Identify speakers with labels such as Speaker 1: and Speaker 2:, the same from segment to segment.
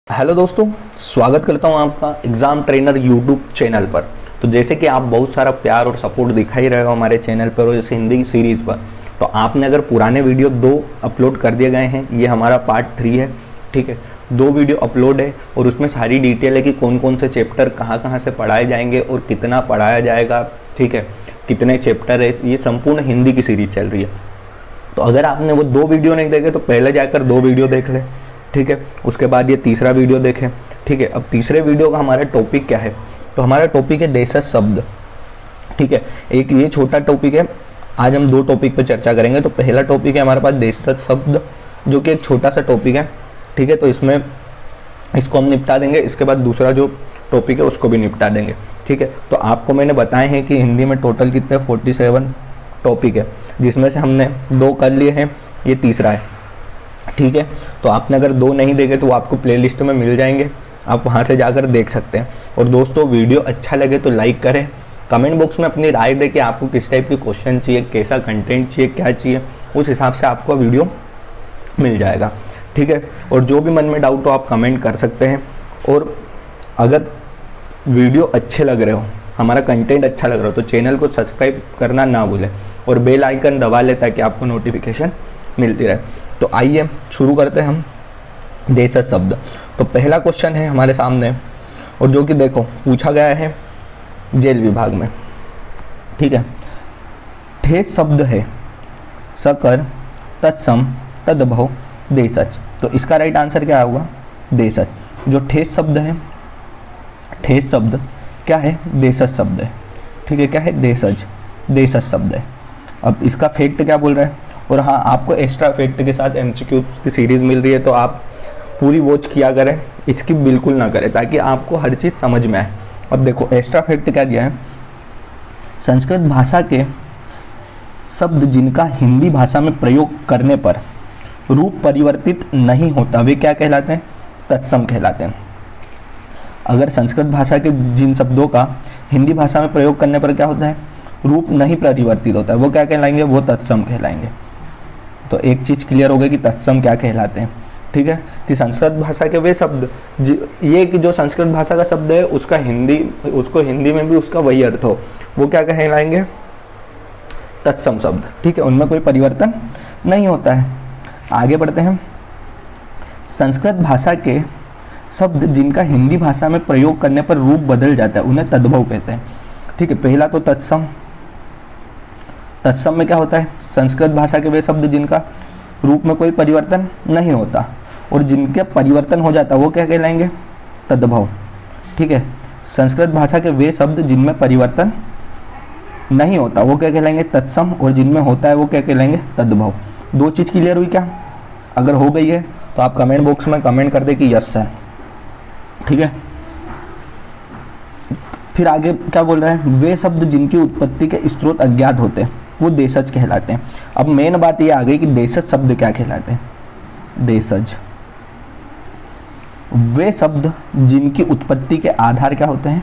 Speaker 1: Hello दोस्तों, स्वागत करता हूं आपका एग्ज़ाम ट्रेनर यूट्यूब चैनल पर। तो जैसे कि आप बहुत सारा प्यार और सपोर्ट दिखा ही रहे हो हमारे चैनल पर और इस हिंदी सीरीज़ पर, तो आपने अगर पुराने वीडियो 2 अपलोड कर दिए गए हैं, ये हमारा पार्ट 3 है। ठीक है, 2 वीडियो अपलोड है और उसमें सारी डिटेल है कि कौन कौन से चैप्टर कहाँ से पढ़ाए जाएंगे और कितना पढ़ाया जाएगा। ठीक है, कितने चैप्टर है, ये संपूर्ण हिंदी की सीरीज़ चल रही है। तो अगर आपने वो 2 वीडियो नहीं देखे तो पहले जाकर 2 वीडियो देख ले। ठीक है, उसके बाद ये तीसरा वीडियो देखें। ठीक है, अब तीसरे वीडियो का हमारा टॉपिक क्या है, तो हमारा टॉपिक है देशज शब्द। ठीक है, एक ये छोटा टॉपिक है, आज हम 2 टॉपिक पर चर्चा करेंगे। तो पहला टॉपिक है हमारे पास देशज शब्द, जो कि एक छोटा सा टॉपिक है। ठीक है, तो इसको हम निपटा देंगे। इसके बाद दूसरा जो टॉपिक है उसको भी निपटा देंगे। ठीक है, तो आपको मैंने बताए हैं कि हिंदी में टोटल कितने 47 टॉपिक है, जिसमें से हमने 2 कर लिए हैं, ये तीसरा है। ठीक है, तो आपने अगर 2 नहीं देखे तो वो आपको प्लेलिस्ट में मिल जाएंगे, आप वहाँ से जाकर देख सकते हैं। और दोस्तों, वीडियो अच्छा लगे तो लाइक करें, कमेंट बॉक्स में अपनी राय दें कि आपको किस टाइप की क्वेश्चन चाहिए, कैसा कंटेंट चाहिए, क्या चाहिए, उस हिसाब से आपको वीडियो मिल जाएगा। ठीक है, और जो भी मन में डाउट हो आप कमेंट कर सकते हैं। और अगर वीडियो अच्छे लग रहे हो, हमारा कंटेंट अच्छा लग रहा हो, तो चैनल को सब्सक्राइब करना ना भूलें और बेल आइकन दबा लें ताकि आपको नोटिफिकेशन मिलती रहे। तो आइए शुरू करते हैं हम देशज शब्द। तो पहला क्वेश्चन है हमारे सामने, और जो कि देखो पूछा गया है जेल विभाग में। ठीक है, ठेस शब्द है सकर, तत्सम, तद्भव, देशज। तो इसका राइट आंसर क्या होगा, देशज। जो ठेस शब्द है, ठेस शब्द क्या है, देशज शब्द है। ठीक है, क्या है, देशज, देशज शब्द है। अब इसका फैक्ट क्या बोल रहा है, और हाँ, आपको एक्स्ट्रा फैक्ट के साथ एमसीक्यू की सीरीज़ मिल रही है, तो आप पूरी वॉच किया करें, स्किप बिल्कुल ना करें, ताकि आपको हर चीज़ समझ में आए। अब देखो एक्स्ट्रा फैक्ट क्या दिया है, संस्कृत भाषा के शब्द जिनका हिंदी भाषा में प्रयोग करने पर रूप परिवर्तित नहीं होता, वे क्या कहलाते हैं, तत्सम कहलाते हैं। अगर संस्कृत भाषा के जिन शब्दों का हिंदी भाषा में प्रयोग करने पर क्या होता है, रूप नहीं परिवर्तित होता है, वो क्या कहलाएंगे, वो तत्सम कहलाएंगे। तो एक चीज़ क्लियर हो गई कि तत्सम क्या कहलाते हैं। ठीक है, कि संस्कृत भाषा के वे शब्द, ये कि जो संस्कृत भाषा का शब्द है उसको हिंदी में भी उसका वही अर्थ हो, वो क्या कहलाएंगे, तत्सम शब्द। ठीक है, उनमें कोई परिवर्तन नहीं होता है। आगे बढ़ते हैं, संस्कृत भाषा के शब्द जिनका हिंदी भाषा में प्रयोग करने पर रूप बदल जाता है उन्हें तद्भव कहते हैं। ठीक है, पहला तो तत्सम। तत्सम में क्या होता है, संस्कृत भाषा के वे शब्द जिनका रूप में कोई परिवर्तन नहीं होता और जिनके परिवर्तन हो जाता है वो क्या कहलाएंगे, तद्भव। ठीक है, संस्कृत भाषा के वे शब्द जिनमें परिवर्तन नहीं होता वो क्या कहलाएंगे, तत्सम, और जिनमें होता है वो क्या कहलाएंगे, तद्भव। 2 चीज़ क्लियर हुई क्या, अगर हो गई है तो आप कमेंट बॉक्स में कमेंट कर दे कि यस सर। ठीक है, फिर आगे क्या बोल रहा है, वे शब्द जिनकी उत्पत्ति के स्रोत अज्ञात होते हैं वो देशज कहलाते हैं। अब मेन बात ये आ गई कि देशज शब्द क्या कहलाते हैं, देशज वे शब्द जिनकी उत्पत्ति के आधार क्या होते हैं,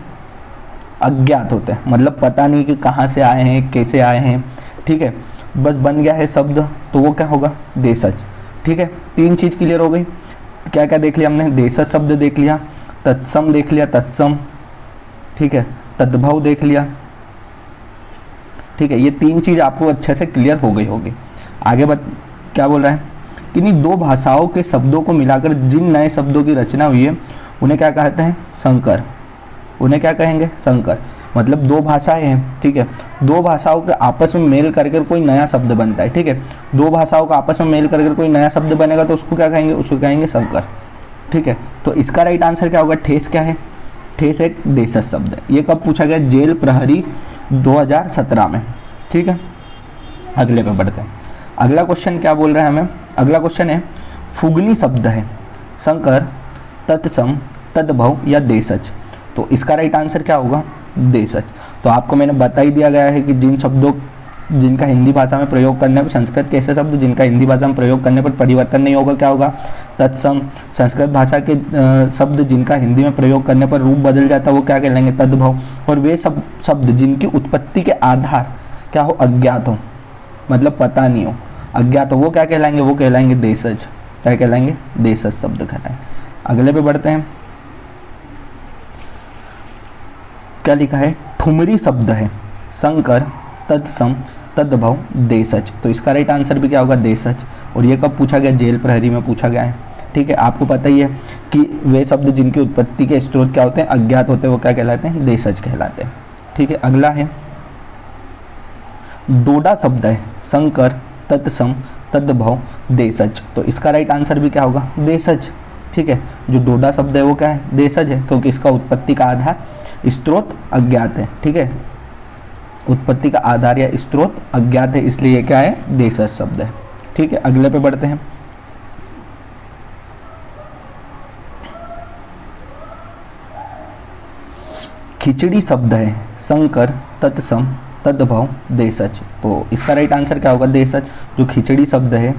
Speaker 1: अज्ञात होते हैं, मतलब पता नहीं कि कहाँ से आए हैं, कैसे आए हैं। ठीक है, बस बन गया है शब्द तो वो क्या होगा, देशज। ठीक है, 3 चीज़ क्लियर हो गई। क्या क्या देख लिया हमने, देशज शब्द देख लिया, तत्सम देख लिया, तत्सम। ठीक है, तद्भव देख लिया। ठीक है, ये 3 चीज़ आपको अच्छे से क्लियर हो गई होगी। आगे क्या बोल रहा है, किन्हीं 2 भाषाओं के शब्दों को मिलाकर जिन नए शब्दों की रचना हुई है उन्हें क्या कहते हैं, संकर। उन्हें क्या कहेंगे, संकर। मतलब 2 भाषाएं हैं। ठीक है, 2 भाषाओं के आपस में मेल करके कोई नया शब्द बनता है। ठीक है, 2 भाषाओं का आपस में मेल करके कोई नया शब्द बनेगा तो उसको क्या कहेंगे, उसको कहेंगे संकर। ठीक है, तो इसका राइट आंसर क्या होगा, ठेस क्या है, ठेस एक देशज शब्द है। ये कब पूछा गया, जेल प्रहरी 2017 में। ठीक है, अगले पे बढ़ते हैं। अगला क्वेश्चन क्या बोल रहा है हमें, अगला क्वेश्चन है फुगनी शब्द है संकर, तत्सम, तद्भव या देशज। तो इसका राइट आंसर क्या होगा, देशज। तो आपको मैंने बता ही दिया गया है कि जिन शब्दों जिनका हिंदी भाषा में प्रयोग करने पर, संस्कृत के ऐसे शब्द जिनका हिंदी भाषा में प्रयोग करने पर परिवर्तन नहीं होगा, क्या होगा, तत्सम। संस्कृत भाषा के शब्द जिनका हिंदी में प्रयोग करने पर रूप बदल जाता है वो क्या कहलाएंगे, तद्भव। और वे सब शब्द जिनकी उत्पत्ति के आधार क्या हो, अज्ञात हो, मतलब पता नहीं हो, अज्ञात हो, वो क्या कहलाएंगे, वो कहलाएंगे देशज। क्या कहलाएंगे, देशज शब्द कहलाएंगे। अगले पे बढ़ते हैं। क्या लिखा है, ठुमरी शब्द है, संकर, तत्सम, तद्भव, देशज। तो इसका राइट आंसर भी क्या होगा, देशज। और ये कब पूछा गया, जेल प्रहरी में पूछा गया है। ठीक है, आपको पता ही है कि वे शब्द जिनकी उत्पत्ति के स्रोत क्या होते हैं, अज्ञात होते हैं, वो क्या कहलाते हैं, देशज कहलाते हैं। ठीक है, अगला है डोडा शब्द है, संकर, तत्सम, तद्भव, देशज। तो इसका राइट आंसर भी क्या होगा, देशज। ठीक है, जो डोडा शब्द है वो क्या है, देशज है, क्योंकि इसका उत्पत्ति का आधार स्रोत अज्ञात है। ठीक है, उत्पत्ति का आधार या स्रोत अज्ञात है, इसलिए ये क्या है, देशज शब्द है। ठीक है, अगले पे बढ़ते हैं। खिचड़ी शब्द है, संकर, तत्सम, तद्भव, देशज। तो इसका राइट आंसर क्या होगा, देशज। जो खिचड़ी शब्द है,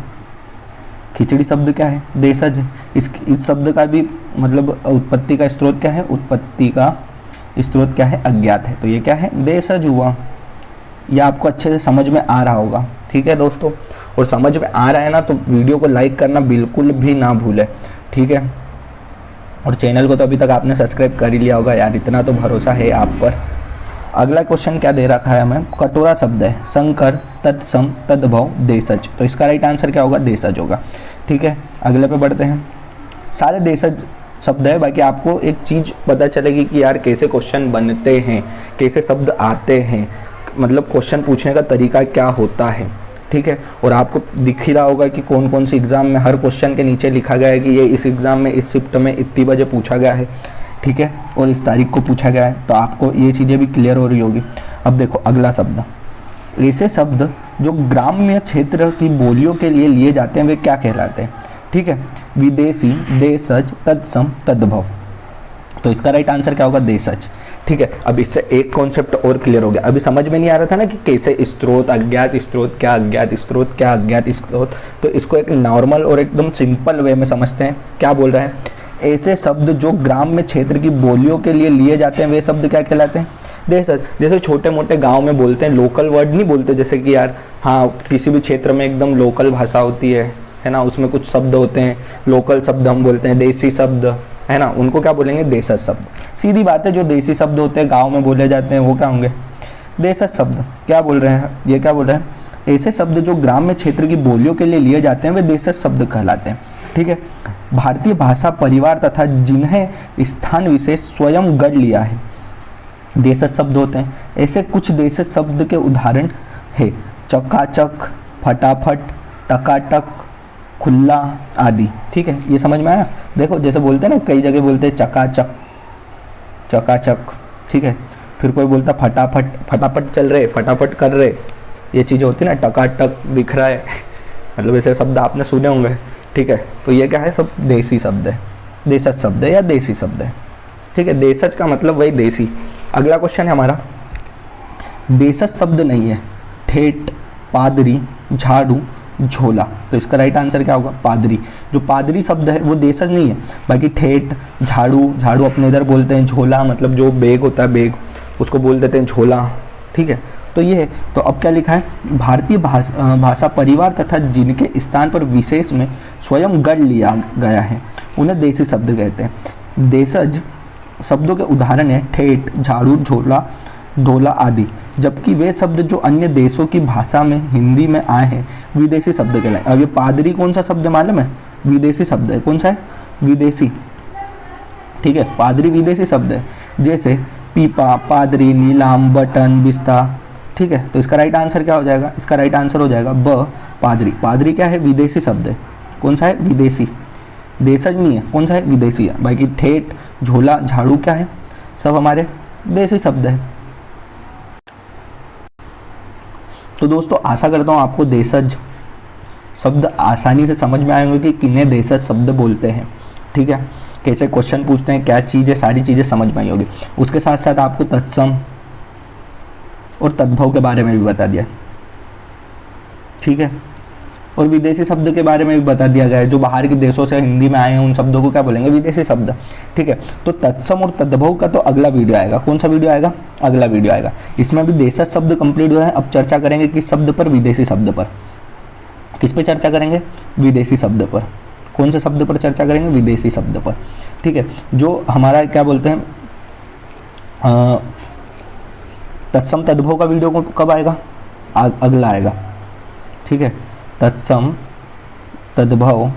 Speaker 1: खिचड़ी शब्द क्या है, देशज है। इस शब्द का भी मतलब उत्पत्ति का स्रोत क्या है, उत्पत्ति का स्रोत क्या है, अज्ञात है, तो ये क्या है, देशज हुआ। यह आपको अच्छे से समझ में आ रहा होगा। ठीक है दोस्तों, और समझ में आ रहा है ना, तो वीडियो को लाइक करना बिल्कुल भी ना भूलें। ठीक है, और चैनल को तो अभी तक आपने सब्सक्राइब कर ही लिया होगा यार, इतना तो भरोसा है आप पर। अगला क्वेश्चन क्या दे रखा है हमें, कटोरा शब्द है, संकर, तत्सम, तद्भव, देशज। तो इसका राइट आंसर क्या होगा, देशज होगा। ठीक है, अगले पे बढ़ते हैं। सारे देशज शब्द है, बाकी आपको एक चीज़ पता चलेगी कि यार कैसे क्वेश्चन बनते हैं, कैसे शब्द आते हैं, मतलब क्वेश्चन पूछने का तरीका क्या होता है। ठीक है, और आपको दिख ही रहा होगा कि कौन कौन सी एग्ज़ाम में हर क्वेश्चन के नीचे लिखा गया है कि ये इस एग्ज़ाम में इस शिफ्ट में इतनी बजे पूछा गया है। ठीक है, और इस तारीख को पूछा गया है, तो आपको ये चीज़ें भी क्लियर हो रही होगी। अब देखो अगला शब्द, ऐसे शब्द जो ग्राम्य क्षेत्र की बोलियों के लिए लिए जाते हैं वे क्या कहलाते हैं। ठीक है, विदेशी, देशज, तत्सम, तद्भव। तो इसका राइट आंसर क्या होगा, देशज। ठीक है, अब इससे एक कॉन्सेप्ट और क्लियर हो गया। अभी समझ में नहीं आ रहा था ना कि कैसे स्रोत, अज्ञात स्रोत, क्या अज्ञात स्रोत, क्या अज्ञात स्रोत। तो इसको एक नॉर्मल और एकदम सिंपल वे में समझते हैं। क्या बोल रहे हैं, ऐसे शब्द जो ग्राम्य क्षेत्र की बोलियों के लिए लिए जाते हैं वे शब्द क्या कहलाते हैं, देशज। जैसे छोटे मोटे गांव में बोलते हैं, लोकल वर्ड नहीं बोलते, जैसे कि यार हाँ किसी भी क्षेत्र में एकदम लोकल भाषा होती है ना, उसमें कुछ शब्द होते हैं, लोकल शब्द हम बोलते हैं, देसी शब्द है ना, उनको क्या बोलेंगे, देशज शब्द। सीधी बात है, जो देसी शब्द होते हैं गाँव में बोले जाते हैं वो क्या होंगे, देशज शब्द। क्या बोल रहे हैं, ये क्या बोल रहे हैं, ऐसे शब्द जो ग्राम्य क्षेत्र की बोलियों के लिए लिए जाते हैं वे देशज शब्द कहलाते हैं। ठीक है, भारतीय भाषा परिवार तथा जिन्हें स्थान विशेष स्वयं गढ़ लिया है देशज शब्द होते हैं। ऐसे कुछ देशज शब्द के उदाहरण है चकाचक, फटाफट, टकाटक, खुला आदि। ठीक है, ये समझ में आया। देखो जैसे बोलते हैं ना, कई जगह बोलते हैं चकाचक, चकाचक। ठीक है, फिर कोई बोलता फटाफट, फटाफट चल रहे, फटाफट कर रहे, ये चीज़ें होती है ना, टकाटक दिख रहा है, मतलब ऐसे शब्द आपने सुने होंगे। ठीक है, तो ये क्या है, सब देसी शब्द है, देशज शब्द है या देसी शब्द है। ठीक है, देशज का मतलब वही देसी। अगला क्वेश्चन है हमारा, देशज शब्द नहीं है, ठेठ, पादरी, झाड़ू, झोला। तो इसका राइट आंसर क्या होगा, पादरी। जो पादरी शब्द है वो देशज नहीं है, बाकी ठेठ, झाड़ू, झाड़ू अपने इधर बोलते हैं, झोला मतलब जो बैग होता है, बैग उसको बोल देते हैं झोला। ठीक है, तो ये है। तो अब क्या लिखा है, भारतीय भाषा परिवार तथा जिनके स्थान पर विशेष में स्वयं गढ़ लिया गया है उन्हें देसी शब्द कहते हैं। देशज शब्दों के उदाहरण है ठेठ, झाड़ू, झोला, ढोला आदि, जबकि वे शब्द जो अन्य देशों की भाषा में हिंदी में आए हैं विदेशी शब्द कहलाए। अब ये पादरी कौन सा शब्द मालूम है, विदेशी शब्द है। कौन सा है, विदेशी। ठीक है, पादरी विदेशी शब्द है, जैसे पीपा, पादरी, नीलाम, बटन, बिस्ता। ठीक है, तो इसका राइट आंसर क्या हो जाएगा, इसका राइट आंसर हो जाएगा ब, पादरी। पादरी क्या है, विदेशी शब्द है। कौन सा है, विदेशी, देशज नहीं है। कौन सा है, विदेशी है। बाकी ठेठ, झोला, झाड़ू क्या है, सब हमारे देसी शब्द है। तो दोस्तों आशा करता हूँ आपको देशज शब्द आसानी से समझ में आएंगे कि किन्हें देशज शब्द बोलते हैं। ठीक है, कैसे क्वेश्चन पूछते हैं, क्या चीज़ है, सारी चीज़ें समझ में आई होगी। उसके साथ साथ आपको तत्सम और तद्भव के बारे में भी बता दिया। ठीक है, और विदेशी शब्द के बारे में भी बता दिया गया है, जो बाहर के देशों से हिंदी में आए हैं उन शब्दों को क्या बोलेंगे, विदेशी शब्द। ठीक है, तो तत्सम और तद्भव का तो अगला वीडियो आएगा। कौन सा वीडियो आएगा, अगला वीडियो आएगा। इसमें भी देशज शब्द कंप्लीट हुआ है। अब चर्चा करेंगे किस शब्द पर, विदेशी शब्द पर। किस पे चर्चा करेंगे, विदेशी शब्द पर। कौन से शब्द पर चर्चा करेंगे? विदेशी शब्द पर। ठीक है, जो हमारा क्या बोलते हैं तत्सम तद्भव का वीडियो कब आएगा? अगला आएगा। ठीक है, तत्सम तद्भव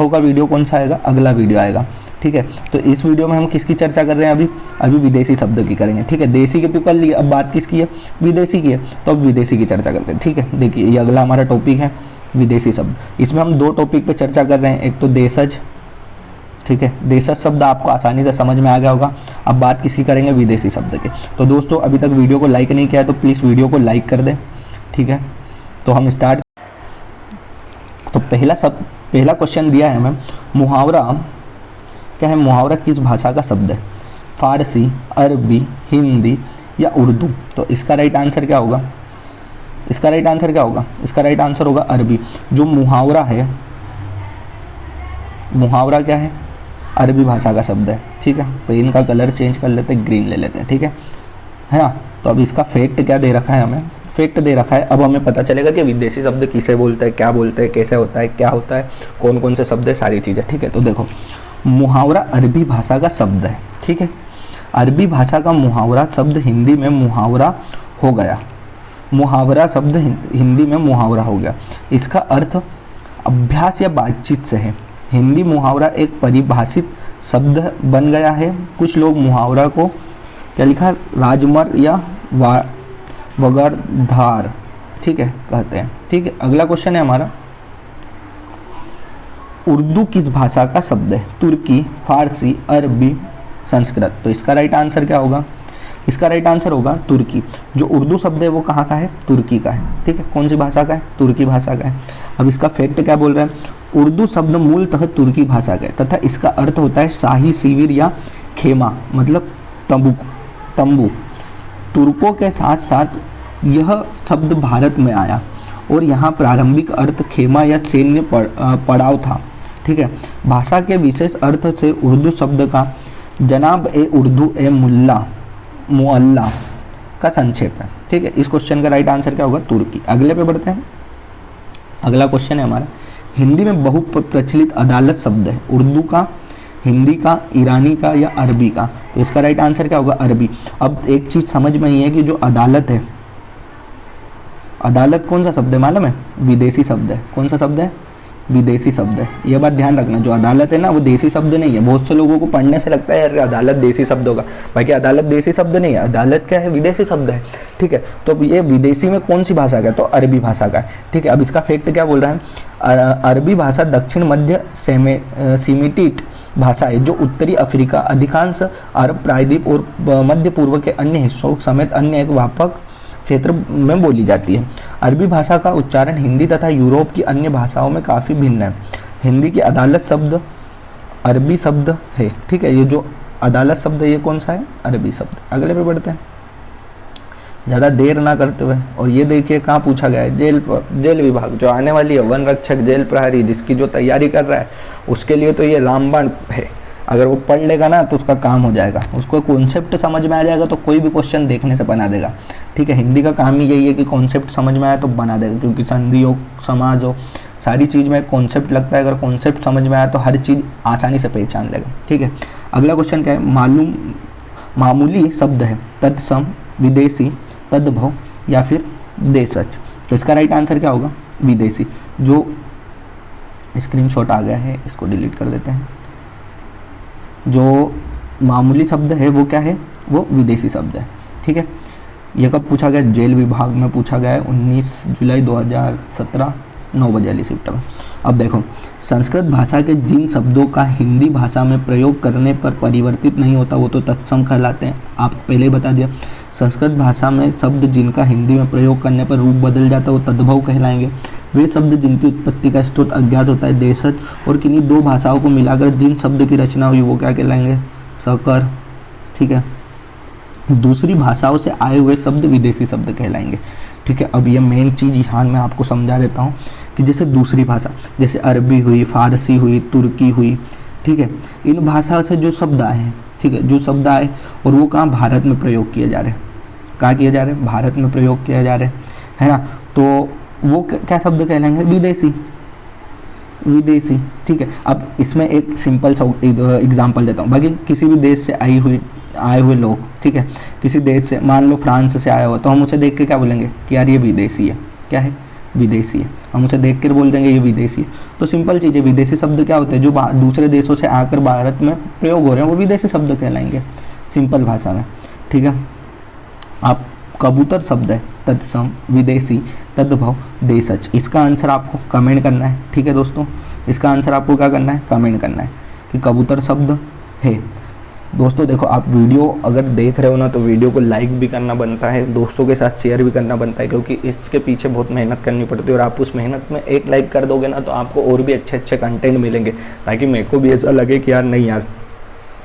Speaker 1: का वीडियो कौन सा आएगा? अगला वीडियो आएगा। ठीक है, तो इस वीडियो में हम किसकी चर्चा कर रहे हैं? अभी विदेशी शब्द की करेंगे। ठीक है, देसी की तो कर लिए, अब बात किसकी है? विदेशी की है, तो अब विदेशी की चर्चा करते हैं। ठीक है, देखिए ये अगला हमारा टॉपिक है विदेशी शब्द। इसमें हम दो टॉपिक पे चर्चा कर रहे हैं, एक तो देशज। ठीक है, देशज शब्द आपको आसानी से समझ में आ गया होगा। अब बात किसकी करेंगे? विदेशी शब्द की। तो दोस्तों अभी तक वीडियो को लाइक नहीं किया है तो प्लीज़ वीडियो को लाइक कर दें। ठीक है, तो हम स्टार्ट। तो पहला क्वेश्चन दिया है हमें, मुहावरा क्या है? मुहावरा किस भाषा का शब्द है? फारसी, अरबी, हिंदी या उर्दू? तो इसका राइट आंसर क्या होगा? इसका राइट आंसर होगा अरबी। जो मुहावरा है, मुहावरा क्या है? अरबी भाषा का शब्द है। ठीक है, पेन का कलर चेंज कर लेते हैं, ग्रीन ले लेते हैं। ठीक है ना? तो अब इसका फैक्ट क्या दे रखा है हमें? फैक्ट दे रखा है। अब हमें पता चलेगा कि विदेशी शब्द किसे बोलते हैं, क्या बोलते हैं, कैसे होता है, क्या होता है, कौन कौन से शब्द है, सारी चीज़ें। ठीक है, तो देखो मुहावरा अरबी भाषा का शब्द है। ठीक है, अरबी भाषा का मुहावरा शब्द हिंदी में मुहावरा हो गया। मुहावरा शब्द हिंदी में मुहावरा हो गया। इसका अर्थ अभ्यास या बातचीत से है। हिंदी मुहावरा एक परिभाषित शब्द बन गया है। कुछ लोग मुहावरा को क्या लिखा? राजमर या वगरधार, ठीक है, कहते हैं। ठीक है, अगला क्वेश्चन है हमारा, उर्दू किस भाषा का शब्द है? तुर्की, फारसी, अरबी, संस्कृत? तो इसका राइट आंसर क्या होगा? इसका राइट आंसर होगा तुर्की। जो उर्दू शब्द है वो कहाँ का है? तुर्की का है। ठीक है, कौन सी भाषा का है? तुर्की भाषा का है। अब इसका फैक्ट क्या बोल रहा है? उर्दू शब्द मूलतः तुर्की भाषा का है तथा इसका अर्थ होता है शाही शिविर या खेमा, मतलब तंबू। तुर्कों के साथ साथ यह शब्द भारत में आया और यहाँ प्रारंभिक अर्थ खेमा या सैन्य पड़ाव था। ठीक है, भाषा के विशेष अर्थ से उर्दू शब्द का जनाब ए उर्दू ए मुअल्ला का संक्षेप है। ठीक है, इस क्वेश्चन का राइट आंसर क्या होगा? तुर्की। अगले पे बढ़ते हैं। अगला क्वेश्चन है हमारा, हिंदी में बहु प्रचलित अदालत शब्द है। उर्दू का, हिंदी का, ईरानी का या अरबी का? तो इसका राइट आंसर क्या होगा? अरबी। अब एक चीज़ समझ में ही है कि जो अदालत है, अदालत कौन सा शब्द है मालूम है? विदेशी शब्द है। कौन सा शब्द है? विदेशी शब्द है। यह बात ध्यान रखना, जो अदालत है ना वो देसी शब्द नहीं है। बहुत से लोगों को पढ़ने से लगता है यार अदालत देसी शब्द होगा, बाकी अदालत देसी शब्द नहीं है, अदालत क्या है? विदेशी शब्द है। ठीक है, तो ये विदेशी में कौन सी भाषा का है? तो अरबी भाषा का है। ठीक है, अब इसका फैक्ट क्या बोल रहा है? अरबी भाषा दक्षिण मध्य सेमिटिक भाषा है जो उत्तरी अफ्रीका, अधिकांश अरब प्रायद्वीप और मध्य पूर्व के अन्य हिस्सों समेत अन्य एक व्यापक क्षेत्र में बोली जाती है। अरबी भाषा का उच्चारण हिंदी तथा यूरोप की अन्य भाषाओं में काफ़ी भिन्न है। हिंदी की अदालत शब्द अरबी शब्द है। ठीक है, ये जो अदालत शब्द है ये कौन सा है? अरबी शब्द। अगले पे बढ़ते हैं, ज़्यादा देर ना करते हुए। और ये देखिए कहाँ पूछा गया है? जेल विभाग जो आने वाली है, वन रक्षक, जेल प्रहरी, जिसकी जो तैयारी कर रहा है उसके लिए तो ये रामबाण है। अगर वो पढ़ लेगा ना तो उसका काम हो जाएगा, उसको कॉन्सेप्ट समझ में आ जाएगा तो कोई भी क्वेश्चन देखने से बना देगा। ठीक है, हिंदी का काम ही यही है कि कॉन्सेप्ट समझ में आया तो बना देगा, क्योंकि संधि हो, समाज हो, सारी चीज़ में कॉन्सेप्ट लगता है। अगर कॉन्सेप्ट समझ में आया तो हर चीज़ आसानी से पहचान लेगा। ठीक है, अगला क्वेश्चन क्या है? मामूली शब्द है, तत्सम, विदेशी, तद्भव या फिर देशज? तो इसका राइट आंसर क्या होगा? विदेशी। जो स्क्रीनशॉट आ गया है इसको डिलीट कर देते हैं। जो मामूली शब्द है वो क्या है? वो विदेशी शब्द है। ठीक है, ये कब पूछा गया? जेल विभाग में पूछा गया है 19 जुलाई 2017 9:42 में। अब देखो, संस्कृत भाषा के जिन शब्दों का हिंदी भाषा में प्रयोग करने पर परिवर्तित नहीं होता वो तो तत्सम कहलाते हैं। आपको पहले ही बता दिया। संस्कृत भाषा में शब्द जिनका हिंदी में प्रयोग करने पर रूप बदल जाता है वो तद्भव कहलाएंगे। वे शब्द जिनकी उत्पत्ति का स्रोत अज्ञात होता है देशज, और किन्हीं दो भाषाओं को मिलाकर जिन शब्द की रचना हुई वो क्या कहलाएंगे? सकर। ठीक है, दूसरी भाषाओं से आए हुए शब्द विदेशी शब्द कहलाएंगे। ठीक है, अब ये मेन चीज़ यहाँ मैं आपको समझा देता हूँ कि जैसे दूसरी भाषा, जैसे अरबी हुई, फारसी हुई, तुर्की हुई, ठीक है, इन भाषा से जो शब्द आए हैं, ठीक है, जो शब्द आए और वो कहाँ? भारत में प्रयोग किए जा रहे हैं। कहाँ किए जा रहे हैं? भारत में प्रयोग किए जा रहे हैं, है ना? तो वो क्या शब्द कहलाएंगे? विदेशी।
Speaker 2: विदेशी, ठीक है। अब इसमें एक सिंपल सा एग्जांपल देता हूँ। बाकी किसी भी देश से आए हुए लोग, ठीक है, किसी देश से, मान लो फ्रांस से आया हो, तो हम उसे देख के क्या बोलेंगे कि यार ये विदेशी है। क्या है? विदेशी है। हम उसे देख कर बोल देंगे ये विदेशी है। तो सिंपल चीज़ है, विदेशी शब्द क्या होते हैं? जो दूसरे देशों से आकर भारत में प्रयोग हो रहे हैं वो विदेशी शब्द कहलाएंगे सिंपल भाषा में, ठीक है। आप कबूतर शब्द है तत्सम, विदेशी, तद्भव, देशज। इसका आंसर आपको कमेंट करना है, ठीक है दोस्तों। इसका आंसर आपको क्या करना है? कमेंट करना है कि कबूतर शब्द है। दोस्तों देखो, आप वीडियो अगर देख रहे हो ना तो वीडियो को लाइक भी करना बनता है, दोस्तों के साथ शेयर भी करना बनता है, क्योंकि इसके पीछे बहुत मेहनत करनी पड़ती है। और आप उस मेहनत में एक लाइक कर दोगे ना तो आपको और भी अच्छे अच्छे कंटेंट मिलेंगे, ताकि मेरे को भी ऐसा लगे कि यार नहीं यार,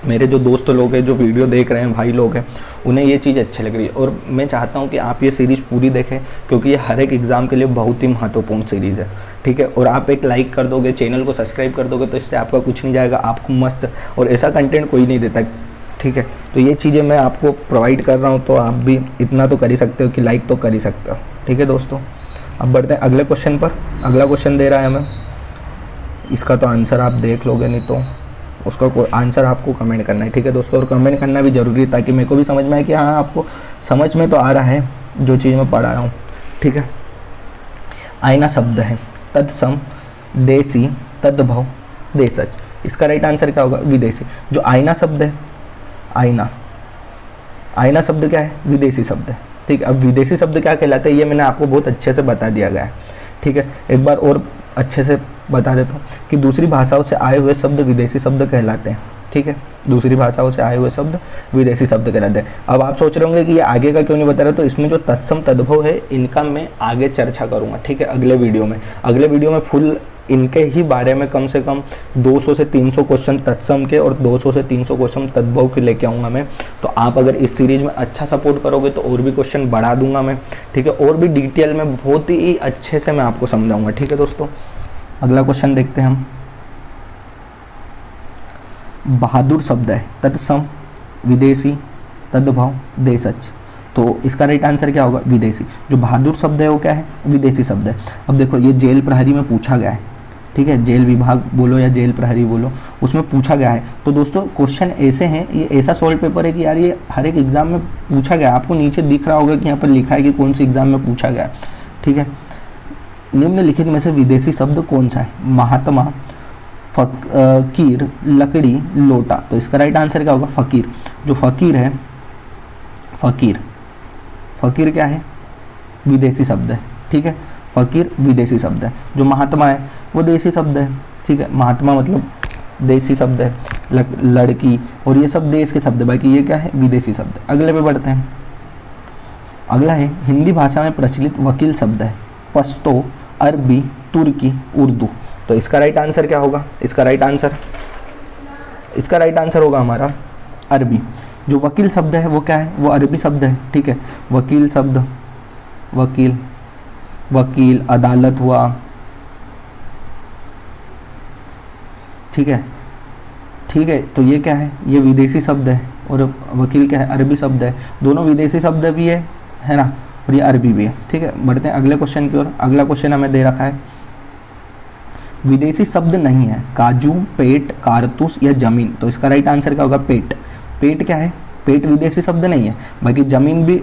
Speaker 2: मेरे जो दोस्त लोग हैं, जो वीडियो देख रहे हैं, भाई लोग हैं, उन्हें ये चीज़ अच्छी लग रही है। और मैं चाहता हूँ कि आप ये सीरीज़ पूरी देखें, क्योंकि ये हर एक एग्ज़ाम के लिए बहुत ही महत्वपूर्ण सीरीज़ है, ठीक है। और आप एक लाइक कर दोगे, चैनल को सब्सक्राइब कर दोगे, तो इससे आपका कुछ नहीं जाएगा, आपको मस्त, और ऐसा कंटेंट कोई नहीं देता, ठीक है। तो ये चीज़ें मैं आपको प्रोवाइड कर रहा हूँ, तो आप भी इतना तो कर ही सकते हो कि लाइक तो कर ही सकते हो, ठीक है दोस्तों। अब बढ़ते हैं अगले क्वेश्चन पर। अगला क्वेश्चन दे रहा है हमें, इसका तो आंसर आप देख लोगे, नहीं तो उसका आंसर आपको कमेंट करना है, ठीक है दोस्तों। और कमेंट करना भी ज़रूरी है, ताकि मेरे को भी समझ में आए कि हाँ आपको समझ में तो आ रहा है जो चीज़ मैं पढ़ा रहा हूँ, ठीक है। आईना शब्द है तत्सम, देसी, तद्भव, देशज। इसका राइट आंसर क्या होगा? विदेशी। जो आईना शब्द है, आईना शब्द क्या है? विदेशी शब्द है, ठीक है। अब विदेशी शब्द क्या कहलाते हैं ये मैंने आपको बहुत अच्छे से बता दिया गया है, ठीक है। एक बार और अच्छे से बता देता हूँ कि दूसरी भाषाओं से आए हुए शब्द विदेशी शब्द कहलाते हैं, ठीक है। दूसरी भाषाओं से आए हुए शब्द विदेशी शब्द कहलाते हैं। अब आप सोच रहे होंगे कि ये आगे का क्यों नहीं बता रहा, तो इसमें जो तत्सम तद्भव है इनका मैं आगे चर्चा करूँगा, ठीक है, अगले वीडियो में। अगले वीडियो में फुल इनके ही बारे में कम से कम 200 से 300 क्वेश्चन तत्सम के और 200 से 300 क्वेश्चन तद्भव के लेके आऊँगा मैं। तो आप अगर इस सीरीज में अच्छा सपोर्ट करोगे तो और भी क्वेश्चन बढ़ा दूंगा मैं, ठीक है। और भी डिटेल में बहुत ही अच्छे से मैं आपको समझाऊंगा, ठीक है दोस्तों। अगला क्वेश्चन देखते हैं हम। बहादुर शब्द है तत्सम, विदेशी, तद्भव, देशज। तो इसका राइट आंसर क्या होगा? विदेशी। जो बहादुर शब्द है वो क्या है? विदेशी शब्द है। अब देखो, ये जेल प्रहरी में पूछा गया है, ठीक है, जेल विभाग बोलो या जेल प्रहरी बोलो, उसमें पूछा गया है। तो दोस्तों क्वेश्चन ऐसे हैं, ये ऐसा सॉल्व पेपर है कि यार ये हर एक एग्जाम में पूछा गया। आपको नीचे दिख रहा होगा कि यहाँ पर लिखा है कि कौन सी एग्जाम में पूछा गया, ठीक है। निम्नलिखित में से विदेशी शब्द कौन सा है? महात्मा, फकीर, लकड़ी, लोटा। तो इसका राइट आंसर क्या होगा? फकीर। जो फकीर है, फकीर क्या है? विदेशी शब्द है, ठीक है। फकीर विदेशी शब्द है। जो महात्मा है वो देसी शब्द है, ठीक है। महात्मा मतलब देसी शब्द है, लड़की और ये सब देश के शब्द है, बाकी ये क्या है? विदेशी शब्द। अगले पे बढ़ते हैं। अगला है हिंदी भाषा में प्रचलित वकील शब्द है पश्तो, अरबी, तुर्की, उर्दू। तो इसका राइट आंसर क्या होगा? इसका राइट आंसर होगा हमारा अरबी। जो वकील शब्द है वो क्या है? वो अरबी शब्द है, ठीक है। वकील शब्द, वकील, अदालत हुआ, ठीक है। तो ये क्या है? ये विदेशी शब्द है और वकील क्या है? अरबी शब्द है। दोनों विदेशी शब्द भी है ना, और ये अरबी भी है, ठीक है। बढ़ते हैं अगले क्वेश्चन की ओर। अगला क्वेश्चन हमें दे रखा है, विदेशी शब्द नहीं है काजू, पेट, कारतूस या जमीन। तो इसका राइट आंसर क्या होगा? पेट। पेट क्या है? पेट विदेशी शब्द नहीं है, बाकी जमीन भी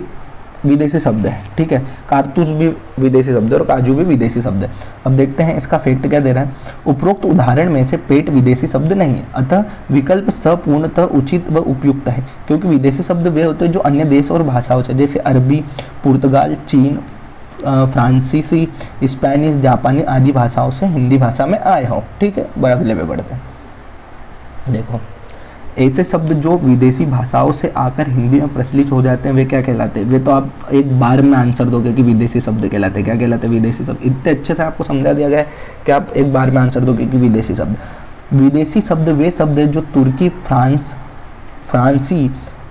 Speaker 2: विदेशी शब्द है, ठीक है। कारतूस भी विदेशी शब्द है और काजू भी विदेशी शब्द है। अब देखते हैं इसका फैक्ट क्या दे रहा है। उपरोक्त उदाहरण में से पेट विदेशी शब्द नहीं है, अतः विकल्प संपूर्णतः उचित व उपयुक्त है, क्योंकि विदेशी शब्द वे होते हैं जो अन्य देश और भाषाओं से, जैसे अरबी, पुर्तगाल, चीन, फ्रांसीसी, स्पेनिश, जापानी आदि भाषाओं से हिंदी भाषा में आए हो, ठीक है। अगले पे बढ़ते हैं। देखो, ऐसे शब्द जो विदेशी भाषाओं से आकर हिंदी में प्रचलित हो जाते हैं वे क्या कहलाते हैं? वे तो आप एक बार में आंसर दोगे कि विदेशी शब्द कहलाते हैं। क्या कहलाते हैं? विदेशी शब्द। इतने अच्छे से आपको समझा दिया गया है कि आप एक बार में आंसर दोगे कि विदेशी शब्द। विदेशी शब्द वे शब्द हैं जो तुर्की, फ्रांसी,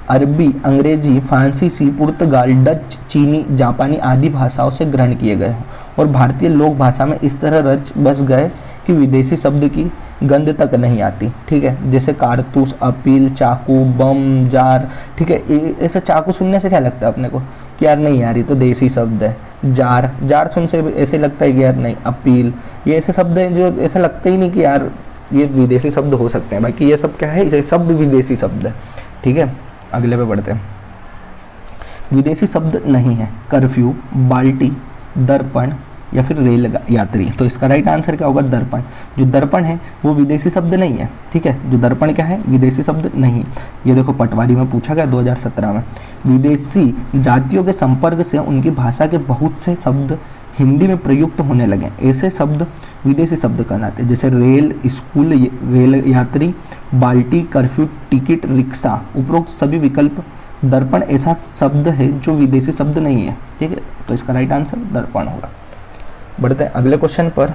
Speaker 2: अरबी, अंग्रेजी, फ्रांसीसी, पुर्तगाल, डच, चीनी, जापानी आदि भाषाओं से ग्रहण किए गए हैं और भारतीय लोक भाषा में इस तरह रच बस गए कि विदेशी शब्द की गंध तक नहीं आती, ठीक है। जैसे कारतूस, अपील, चाकू, बम, जार, ठीक है। ऐसे चाकू सुनने से क्या लगता है अपने को? कि यार नहीं यार ये तो देसी शब्द है। जार, जार सुन से ऐसे लगता है कि यार नहीं। अपील, ये ऐसे शब्द हैं जो ऐसा लगता ही नहीं कि यार ये विदेशी शब्द हो सकते हैं। बाकी ये सब क्या है, ये सब विदेशी शब्द है। ठीक है, अगले पे बढ़ते हैं। विदेशी शब्द नहीं है कर्फ्यू, बाल्टी, दर्पण या फिर रेल यात्री। तो इसका राइट आंसर क्या होगा, दर्पण। जो दर्पण है वो विदेशी शब्द नहीं है। ठीक है, जो दर्पण क्या है, विदेशी शब्द नहीं। ये देखो पटवारी में पूछा गया 2017 में। विदेशी जातियों के संपर्क से उनकी भाषा के बहुत से शब्द हिंदी में प्रयुक्त होने लगे, ऐसे शब्द विदेशी शब्द कहलाते हैं। जैसे रेल, स्कूल, रेल यात्री, बाल्टी, कर्फ्यू, टिकट, रिक्शा। उपरोक्त सभी विकल्प दर्पण ऐसा शब्द है जो विदेशी शब्द नहीं है। ठीक है, तो इसका राइट आंसर दर्पण होगा। बढ़ते हैं अगले क्वेश्चन पर।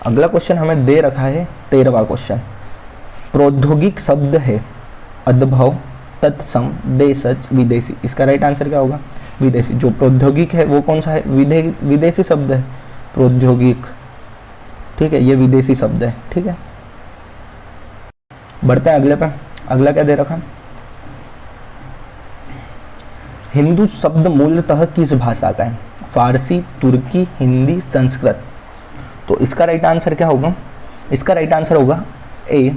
Speaker 2: अगला क्वेश्चन हमें दे रखा है 13वां क्वेश्चन। प्रौद्योगिक शब्द है अद्भव, तत्सम, देशज, विदेशी। इसका राइट आंसर क्या होगा, विदेशी। जो प्रौद्योगिक है वो कौन सा है, विदेशी शब्द है प्रौद्योगिक। ठीक है, ये विदेशी शब्द है। ठीक है, बढ़ते हैं अगले पे। अगला क्या दे रखा, हिंदू शब्द मूलतः किस भाषा का है, फारसी, तुर्की, हिंदी, संस्कृत। तो इसका राइट आंसर क्या होगा, इसका राइट आंसर होगा ए,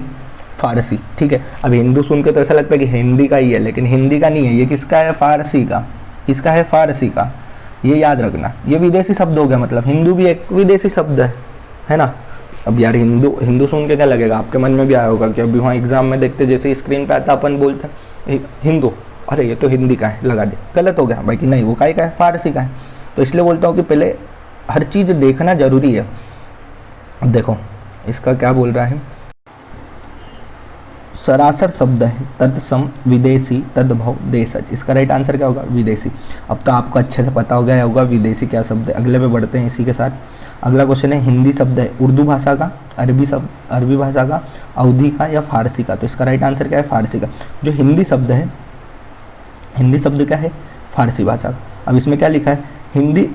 Speaker 2: फारसी। ठीक है, अब हिंदू सुन के तो ऐसा लगता है कि हिंदी का ही है, लेकिन हिंदी का नहीं है। ये किसका है, फारसी का। किसका है, फारसी का। ये याद रखना, ये विदेशी शब्द हो गया। मतलब हिंदू भी एक विदेशी शब्द है ना। अब यार हिंदू सुन के क्या लगेगा, आपके मन में भी आया होगा कि अभी वहाँ एग्जाम में देखते जैसे स्क्रीन पे आता अपन बोलते हैं हिंदू, अरे ये तो हिंदी का है, लगा दे, गलत हो गया भाई कि नहीं, वो काहे का है, फारसी का है। तो इसलिए बोलता हूँ कि पहले हर चीज़ देखना जरूरी है। अब देखो इसका क्या बोल रहा है, सरासर शब्द है तत्सम, विदेशी, तद्भव, देशज। इसका राइट आंसर क्या होगा, विदेशी। अब तो आपको अच्छे से पता हो गया होगा विदेशी क्या शब्द है। अगले पे बढ़ते हैं इसी के साथ। अगला क्वेश्चन है हिंदी शब्द है उर्दू भाषा का, अरबी भाषा का, अवधी का या फारसी का। तो इसका राइट आंसर क्या है, फारसी का। जो हिंदी शब्द है, हिंदी शब्द क्या है, फारसी भाषा का। अब इसमें क्या लिखा है, हिंदी,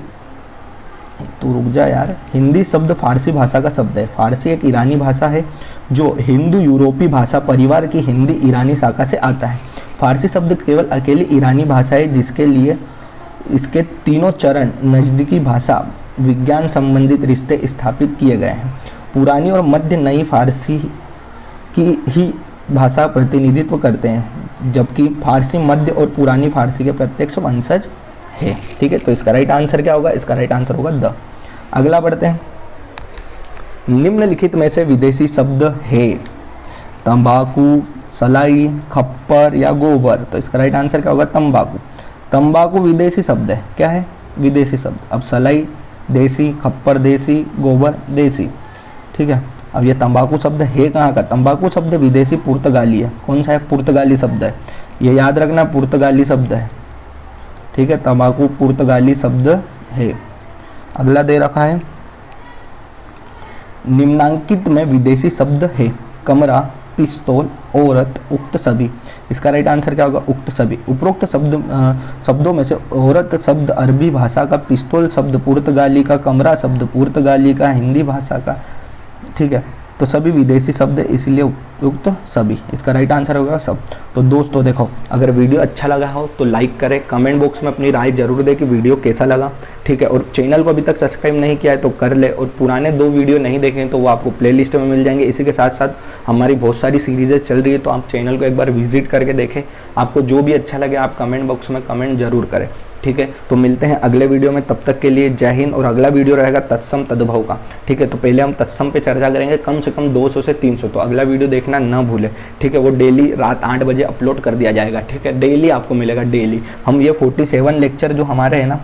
Speaker 2: तो रुक जा यार, हिंदी शब्द फारसी भाषा का शब्द है। फारसी एक ईरानी भाषा है जो हिंदू यूरोपीय भाषा परिवार की हिंदी ईरानी शाखा से आता है। फारसी शब्द केवल अकेली ईरानी भाषा है जिसके लिए इसके तीनों चरण नज़दीकी भाषा विज्ञान संबंधित रिश्ते स्थापित किए गए हैं। पुरानी और मध्य नई फारसी की ही भाषा प्रतिनिधित्व करते हैं, जबकि फारसी मध्य और पुरानी फारसी के प्रत्यक्ष वंशज है। ठीक है, तो इसका राइट आंसर क्या होगा, इसका राइट आंसर होगा द। अगला बढ़ते हैं, निम्नलिखित में से विदेशी शब्द है तंबाकू, सलाई, खप्पर या गोबर। तो इसका राइट आंसर क्या होगा, तंबाकू। तंबाकू विदेशी शब्द है, क्या है, विदेशी शब्द। अब सलाई देसी, खप्पर देसी, गोबर देसी। ठीक है, अब ये तंबाकू शब्द है कहाँ का, तंबाकू शब्द विदेशी पुर्तगाली है। कौन सा है, पुर्तगाली शब्द है। ये याद रखना, पुर्तगाली शब्द है। ठीक है, तंबाकू पुर्तगाली शब्द है। अगला दे रखा है, निम्नांकित में विदेशी शब्द है कमरा, पिस्तौल, औरत, उक्त सभी। इसका राइट आंसर क्या होगा, उक्त सभी। उपरोक्त शब्दों में से औरत शब्द अरबी भाषा का, पिस्तौल शब्द पुर्तगाली का, कमरा शब्द पुर्तगाली का, हिंदी भाषा का। ठीक है, तो सभी विदेशी शब्द इसलिए उपयुक्त सभी। इसका राइट आंसर होगा सब। तो दोस्तों देखो, अगर वीडियो अच्छा लगा हो तो लाइक करें, कमेंट बॉक्स में अपनी राय जरूर दें कि वीडियो कैसा लगा। ठीक है, और चैनल को अभी तक सब्सक्राइब नहीं किया है तो कर ले, और पुराने 2 वीडियो नहीं देखे तो वो आपको प्लेलिस्ट में मिल जाएंगे। इसी के साथ साथ हमारी बहुत सारी सीरीजें चल रही है, तो आप चैनल को एक बार विजिट करके देखें। आपको जो भी अच्छा लगे आप कमेंट बॉक्स में कमेंट जरूर करें। ठीक है, तो मिलते हैं अगले वीडियो में, तब तक के लिए जय हिंद। और अगला वीडियो रहेगा तत्सम तद्भव का। ठीक है, तो पहले हम तत्सम पे चर्चा करेंगे कम से कम 200 से 300, तो अगला वीडियो देखना ना भूलें। ठीक है, वो डेली रात 8 बजे अपलोड कर दिया जाएगा। ठीक है, डेली आपको मिलेगा, डेली। हम ये 47 लेक्चर जो हमारे हैं ना,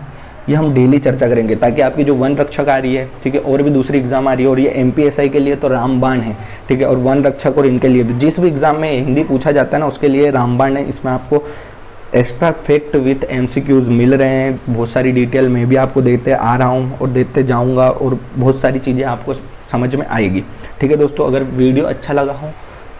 Speaker 2: ये हम डेली चर्चा करेंगे, ताकि आपकी जो वन रक्षक आ रही है, ठीक है, और भी दूसरी एग्जाम आ रही है, और ये MPSI के लिए तो रामबाण है। ठीक है, और वन रक्षक और इनके लिए भी जिस भी एग्जाम में हिंदी पूछा जाता है ना, उसके लिए रामबाण है। इसमें आपको एक्स्ट्रा फैक्ट विथ MCQs मिल रहे हैं, बहुत सारी डिटेल मैं भी आपको देते आ रहा हूँ और देते जाऊँगा, और बहुत सारी चीज़ें आपको समझ में आएगी। ठीक है दोस्तों, अगर वीडियो अच्छा लगा हो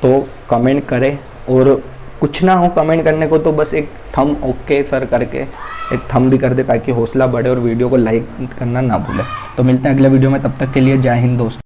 Speaker 2: तो कमेंट करें, और कुछ ना हो कमेंट करने को तो बस एक थम ओके सर करके एक थम भी कर दे, ताकि हौसला बढ़े, और वीडियो को लाइक करना ना भूलें। तो मिलते हैं अगले वीडियो में, तब तक के लिए जय हिंद दोस्तों।